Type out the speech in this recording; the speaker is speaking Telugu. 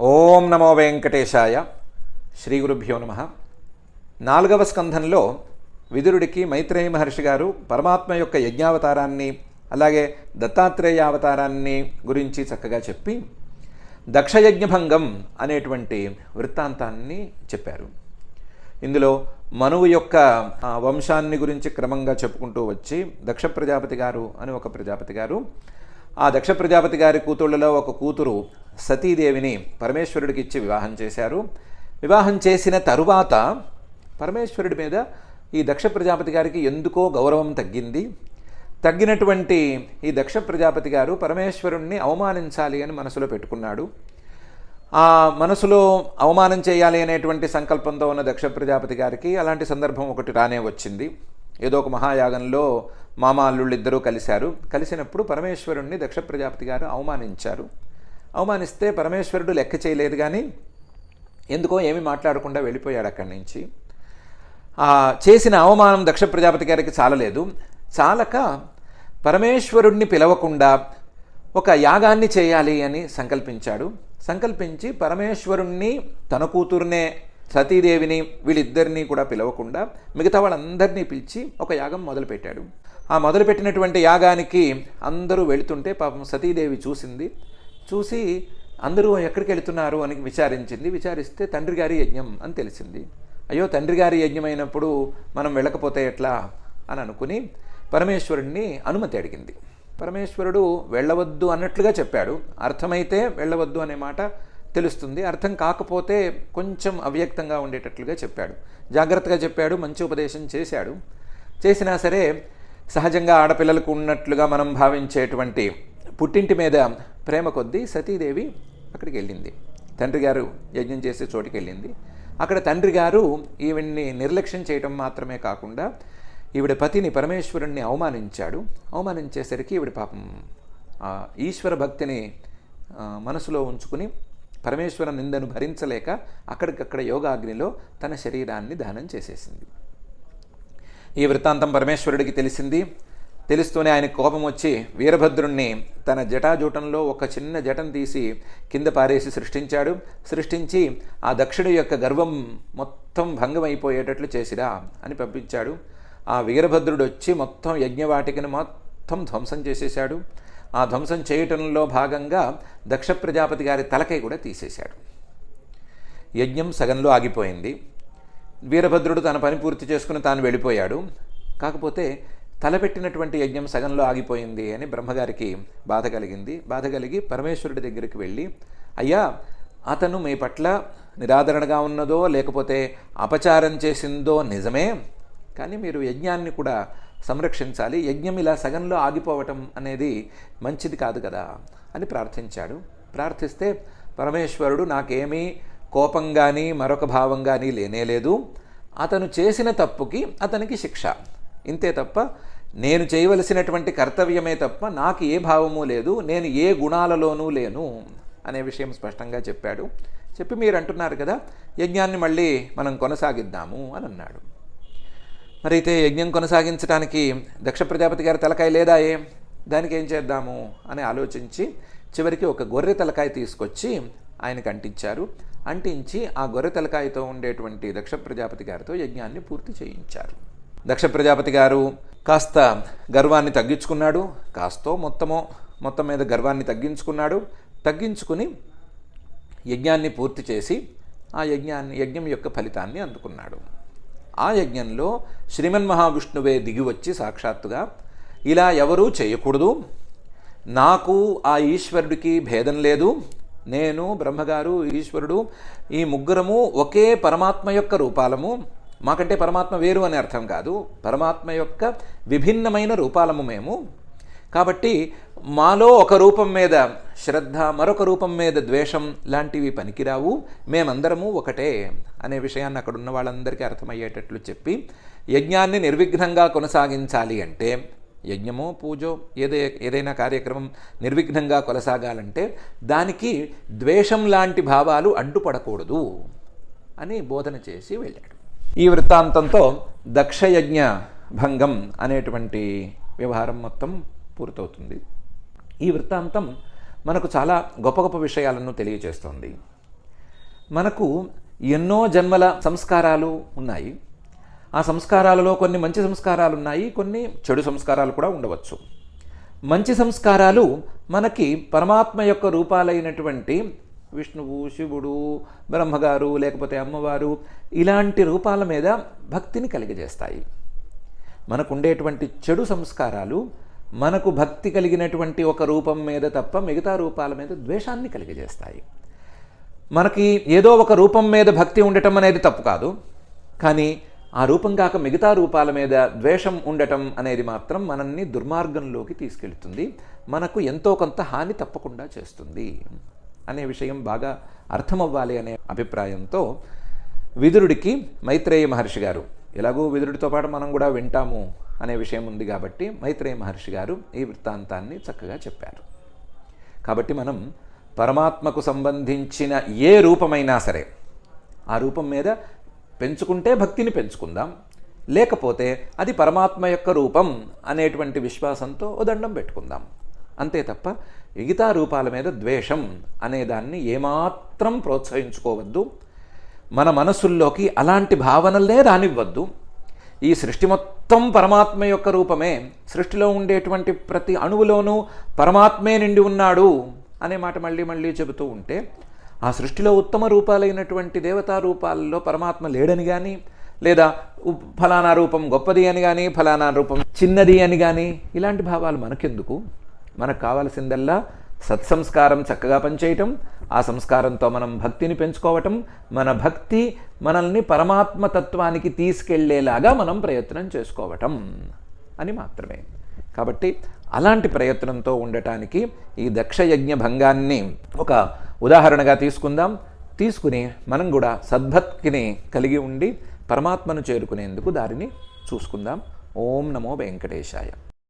ఓం నమో వెంకటేశాయ. శ్రీ గురుభ్యో నమః. 4వ స్కంధంలో విదురుడికి మైత్రేయ మహర్షి గారు పరమాత్మ యొక్క యజ్ఞావతారాన్ని అలాగే దత్తాత్రేయ అవతారాన్ని గురించి చక్కగా చెప్పి దక్షయజ్ఞభంగం అనేటువంటి వృత్తాంతాన్ని చెప్పారు. ఇందులో మనువు యొక్క వంశాన్ని గురించి క్రమంగా చెప్పుకుంటూ వచ్చి దక్ష ప్రజాపతి గారు అని ఒక ప్రజాపతి గారు, ఆ దక్ష ప్రజాపతి గారి కూతుళ్ళలో ఒక కూతురు సతీదేవిని పరమేశ్వరుడికి ఇచ్చి వివాహం చేశారు. వివాహం చేసిన తరువాత పరమేశ్వరుడి మీద ఈ దక్ష ప్రజాపతి గారికి ఎందుకో గౌరవం తగ్గినటువంటి ఈ దక్ష ప్రజాపతి గారు పరమేశ్వరుణ్ణి అవమానించాలి అని మనసులో పెట్టుకున్నాడు. ఆ మనసులో అవమానం చేయాలి అనేటువంటి సంకల్పంతో ఉన్న దక్ష ప్రజాపతి గారికి అలాంటి సందర్భం ఒకటి రానే వచ్చింది. ఏదో ఒక మహాయాగంలో మామ అల్లుళ్ళిద్దరూ కలిసినప్పుడు పరమేశ్వరుణ్ణి దక్ష ప్రజాపతి గారు అవమానించారు. అవమానిస్తే పరమేశ్వరుడు లెక్క చేయలేదు, కానీ ఎందుకో ఏమీ మాట్లాడకుండా వెళ్ళిపోయాడు అక్కడి నుంచి. చేసిన అవమానం దక్ష ప్రజాపతి గారికి చాలక పరమేశ్వరుణ్ణి పిలవకుండా ఒక యాగాన్ని చేయాలి అని సంకల్పించి పరమేశ్వరుణ్ణి, తన కూతుర్నే సతీదేవిని, వీళ్ళిద్దరినీ కూడా పిలవకుండా మిగతా వాళ్ళందరినీ పిలిచి ఒక యాగం మొదలుపెట్టాడు. ఆ మొదలుపెట్టినటువంటి యాగానికి అందరూ వెళుతుంటే పాపం సతీదేవి చూసి అందరూ ఎక్కడికి వెళుతున్నారు అని విచారిస్తే తండ్రి గారి యజ్ఞం అని తెలిసింది. అయ్యో, తండ్రి గారి యజ్ఞమైనప్పుడు మనం వెళ్ళకపోతే ఎట్లా అని అనుకుని పరమేశ్వరుణ్ణి అనుమతి అడిగింది. పరమేశ్వరుడు వెళ్ళవద్దు అన్నట్లుగా చెప్పాడు. అర్థమైతే వెళ్ళవద్దు అనే మాట తెలుస్తుంది, అర్థం కాకపోతే కొంచెం అవ్యక్తంగా ఉండేటట్లుగా చెప్పాడు. జాగ్రత్తగా చెప్పాడు, మంచి ఉపదేశం చేసినా సరే సహజంగా ఆడపిల్లలకు ఉన్నట్లుగా మనం భావించేటువంటి పుట్టింటి మీద ప్రేమ కొద్దీ సతీదేవి అక్కడికి వెళ్ళింది. తండ్రి గారు యజ్ఞం చేసే చోటికి వెళ్ళింది. అక్కడ తండ్రి గారు ఈవిడ్ని నిర్లక్ష్యం చేయటం మాత్రమే కాకుండా ఈవిడ పతిని పరమేశ్వరుణ్ణి అవమానించేసరికి ఈవిడ పాపం ఈశ్వర భక్తిని మనసులో ఉంచుకుని పరమేశ్వర నిందను భరించలేక అక్కడికక్కడ యోగాగ్నిలో తన శరీరాన్ని దానం చేసేసింది. ఈ వృత్తాంతం పరమేశ్వరుడికి తెలుస్తూనే ఆయన కోపం వచ్చి వీరభద్రుణ్ణి తన జటాజూటంలో ఒక చిన్న జటను తీసి కింద పారేసి సృష్టించి ఆ దక్షుడి యొక్క గర్వం మొత్తం భంగమైపోయేటట్లు చేసిరా అని పంపించాడు. ఆ వీరభద్రుడు వచ్చి మొత్తం యజ్ఞవాటికను మొత్తం ధ్వంసం చేసేశాడు. ఆ ధ్వంసం చేయటంలో భాగంగా దక్ష ప్రజాపతి గారి తలకై కూడా తీసేశాడు. యజ్ఞం సగంలో ఆగిపోయింది. వీరభద్రుడు తన పని పూర్తి చేసుకుని తాను వెళ్ళిపోయాడు. కాకపోతే తలపెట్టినటువంటి యజ్ఞం సగంలో ఆగిపోయింది అని బ్రహ్మగారికి బాధ కలిగి పరమేశ్వరుడి దగ్గరికి వెళ్ళి, అయ్యా, అతను మీ పట్ల నిరాదరణగా ఉన్నదో లేకపోతే అపచారం చేసిందో నిజమే, కానీ మీరు యజ్ఞాన్ని కూడా సంరక్షించాలి. యజ్ఞం ఇలా సగంలో ఆగిపోవటం అనేది మంచిది కాదు కదా అని ప్రార్థిస్తే పరమేశ్వరుడు నాకేమీ కోపం కానీ మరొక భావం కానీ లేనేలేదు, అతను చేసిన తప్పుకి అతనికి శిక్ష, ఇంతే తప్ప నేను చేయవలసినటువంటి కర్తవ్యమే తప్ప నాకు ఏ భావము లేదు, నేను ఏ గుణాలలోనూ లేను అనే విషయం స్పష్టంగా చెప్పి మీరు అంటున్నారు కదా, యజ్ఞాన్ని మళ్ళీ మనం కొనసాగిద్దాము అని అన్నాడు. మరి అయితే యజ్ఞం కొనసాగించడానికి దక్ష ప్రజాపతి గారి తలకాయ లేదాయే, దానికి ఏం చేద్దాము అని ఆలోచించి చివరికి ఒక గొర్రె తలకాయ తీసుకొచ్చి ఆయనకు అంటించి ఆ గొర్రె తలకాయతో ఉండేటువంటి దక్ష ప్రజాపతి గారితో యజ్ఞాన్ని పూర్తి చేయించారు. దక్ష ప్రజాపతి గారు కాస్త గర్వాన్ని తగ్గించుకున్నాడు, మొత్తం మీద గర్వాన్ని తగ్గించుకుని యజ్ఞాన్ని పూర్తి చేసి ఆ యజ్ఞం యొక్క ఫలితాన్ని అందుకున్నాడు. ఆ యజ్ఞంలో శ్రీమన్మహావిష్ణువే దిగివచ్చి సాక్షాత్తుగా ఇలా ఎవరూ చేయకూడదు, నాకు ఆ ఈశ్వరుడికి భేదం లేదు, నేను బ్రహ్మగారు ఈశ్వరుడు ఈ ముగ్గురము ఒకే పరమాత్మ యొక్క రూపాలము, మాకంటే పరమాత్మ వేరు అని అర్థం కాదు, పరమాత్మ యొక్క విభిన్నమైన రూపాలము మేము, కాబట్టి మాలో ఒక రూపం మీద శ్రద్ధ మరొక రూపం మీద ద్వేషం లాంటివి పనికిరావు, మేమందరము ఒకటే అనే విషయాన్ని అక్కడున్న వాళ్ళందరికీ అర్థమయ్యేటట్లు చెప్పి యజ్ఞాన్ని నిర్విఘ్నంగా కొనసాగించాలి అంటే, యజ్ఞమో పూజో ఏదైనా కార్యక్రమం నిర్విఘ్నంగా కొనసాగాలంటే దానికి ద్వేషం లాంటి భావాలు అడ్డుపడకూడదు అని బోధన చేసి వెళ్ళాడు. ఈ వృత్తాంతంతో దక్షయజ్ఞ భంగం అనేటువంటి వ్యవహారం మొత్తం పూర్తవుతుంది. ఈ వృత్తాంతం మనకు చాలా గొప్ప విషయాలను తెలియజేస్తుంది. మనకు ఎన్నో జన్మల సంస్కారాలు ఉన్నాయి. ఆ సంస్కారాలలో కొన్ని మంచి సంస్కారాలు ఉన్నాయి, కొన్ని చెడు సంస్కారాలు కూడా ఉండవచ్చు. మంచి సంస్కారాలు మనకి పరమాత్మ యొక్క రూపాలైనటువంటి విష్ణువు, శివుడు, బ్రహ్మగారు, లేకపోతే అమ్మవారు ఇలాంటి రూపాల మీద భక్తిని కలిగజేస్తాయి. మనకు ఉండేటువంటి చెడు సంస్కారాలు మనకు భక్తి కలిగినటువంటి ఒక రూపం మీద తప్ప మిగతా రూపాల మీద ద్వేషాన్ని కలిగజేస్తాయి. మనకి ఏదో ఒక రూపం మీద భక్తి ఉండటం అనేది తప్పు కాదు, కానీ ఆ రూపం కాక మిగతా రూపాల మీద ద్వేషం ఉండటం అనేది మాత్రం మనల్ని దుర్మార్గంలోకి తీసుకెళ్తుంది, మనకు ఎంతో కొంత హాని తప్పకుండా చేస్తుంది అనే విషయం బాగా అర్థమవ్వాలి అనే అభిప్రాయంతో విదురుడికి మైత్రేయ మహర్షి గారు, ఎలాగూ విదురుడితో పాటు మనం కూడా వింటాము అనే విషయం ఉంది కాబట్టి మైత్రేయ మహర్షి గారు ఈ వృత్తాంతాన్ని చక్కగా చెప్పారు. కాబట్టి మనం పరమాత్మకు సంబంధించిన ఏ రూపమైనా సరే ఆ రూపం మీద పెంచుకుంటే భక్తిని పెంచుకుందాం, లేకపోతే అది పరమాత్మ యొక్క రూపం అనేటువంటి విశ్వాసంతో ఓ దండం పెట్టుకుందాం. అంతే తప్ప మిగతా రూపాల మీద ద్వేషం అనేదాన్ని ఏమాత్రం ప్రోత్సహించుకోవద్దు. మన మనసుల్లోకి అలాంటి భావనలనే రానివ్వద్దు. ఈ సృష్టి మొత్తం పరమాత్మ యొక్క రూపమే, సృష్టిలో ఉండేటువంటి ప్రతి అణువులోనూ పరమాత్మే నిండి ఉన్నాడు అనే మాట మళ్ళీ మళ్ళీ చెబుతూ ఉంటే ఆ సృష్టిలో ఉత్తమ రూపాలైనటువంటి దేవతా రూపాలలో పరమాత్మ లేడని కానీ, లేదా ఫలానా రూపం గొప్పది అని కానీ, ఫలానా రూపం చిన్నది అని కానీ ఇలాంటి భావాలు మనకెందుకు? మనకు కావాల్సిందల్లా సత్సంస్కారం చక్కగా పనిచేయటం, ఆ సంస్కారంతో మనం భక్తిని పెంచుకోవటం, మన భక్తి మనల్ని పరమాత్మ తత్వానికి తీసుకెళ్లేలాగా మనం ప్రయత్నం చేసుకోవటం అని మాత్రమే. కాబట్టి అలాంటి ప్రయత్నంతో ఉండటానికి ఈ దక్షయజ్ఞ భంగాన్ని ఒక ఉదాహరణగా తీసుకుని మనం కూడా సద్భక్తిని కలిగి ఉండి పరమాత్మను చేరుకునేందుకు దారిని చూసుకుందాం. ఓం నమో వెంకటేశాయ.